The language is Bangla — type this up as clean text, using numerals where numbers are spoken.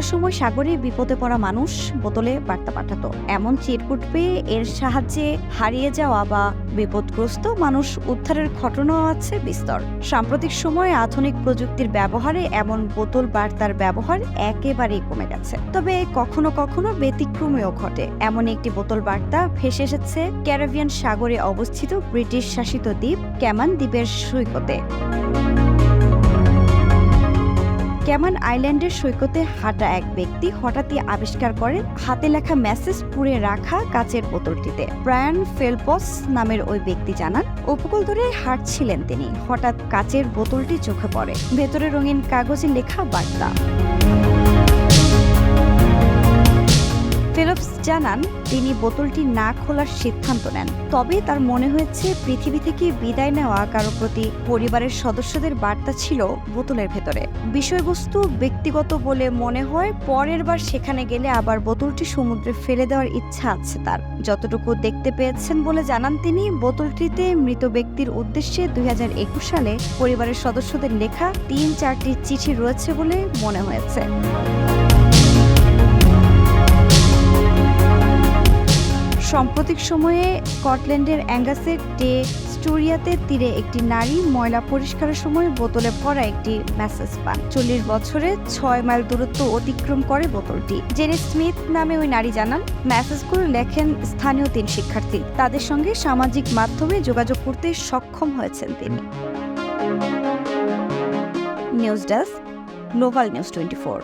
একটা সময় সাগরে বিপদে পড়া মানুষ বোতলে বার্তা পাঠাতো। এমন চিরকুট পেয়ে এর সাহায্যে হারিয়ে যাওয়া বা বিপদগ্রস্ত মানুষ উদ্ধারের ঘটনাও আছে বিস্তর। সাম্প্রতিক সময়ে আধুনিক প্রযুক্তির ব্যবহারে এমন বোতল বার্তার ব্যবহার একেবারেই কমে গেছে। তবে কখনো কখনো ব্যতিক্রমেও ঘটে। এমন একটি বোতল বার্তা ভেসে এসেছে ক্যারিবিয়ান সাগরে অবস্থিত ব্রিটিশ শাসিত দ্বীপ ক্যামান দ্বীপের সৈকতে। ক্যামান আইল্যান্ডের সৈকতে হাঁটা এক ব্যক্তি হঠাৎই আবিষ্কার করেন হাতে লেখা মেসেজ পুড়ে রাখা কাচের বোতলটিতে। ব্রায়ান ফেলপস নামের ওই ব্যক্তি জানান, উপকূল ধরে হাঁটছিলেন তিনি। হঠাৎ কাচের বোতলটি চোখে পড়ে, ভেতরে রঙিন কাগজে লেখা বার্তা। ফেলপস জানান, তিনি বোতলটি না খোলার সিদ্ধান্ত নেন। তবে তার মনে হয়েছে পৃথিবী থেকে বিদায় নেওয়া কারো প্রতি পরিবারের সদস্যদের বার্তা ছিল বোতলের ভেতরে। বিষয়বস্তু ব্যক্তিগত বলে মনে হয়। পরের বার সেখানে গেলে আবার বোতলটি সমুদ্রে ফেলে দেওয়ার ইচ্ছা আছে তার। যতটুকু দেখতে পেয়েছেন বলে জানান তিনি, বোতলটিতে মৃত ব্যক্তির উদ্দেশ্যে 2021 সালে পরিবারের সদস্যদের লেখা 3-4টি চিঠি রয়েছে বলে মনে হয়েছে। সাম্প্রতিক সময়ে স্কটল্যান্ডের অ্যাঙ্গাসের ডে স্টোরিয়াতে তীরে একটি নারী ময়লা পরিষ্কারের সময় বোতলে ভরা একটি মেসেজ পান। 40 বছরে 6 মাইল দূরত্ব অতিক্রম করে বোতলটি। জেনি স্মিথ নামে ওই নারী জানান, মেসেজগুলো লেখেন স্থানীয় 3 শিক্ষার্থী। তাদের সঙ্গে সামাজিক মাধ্যমে যোগাযোগ করতে সক্ষম হয়েছেন তিনি। News desk, global news 24।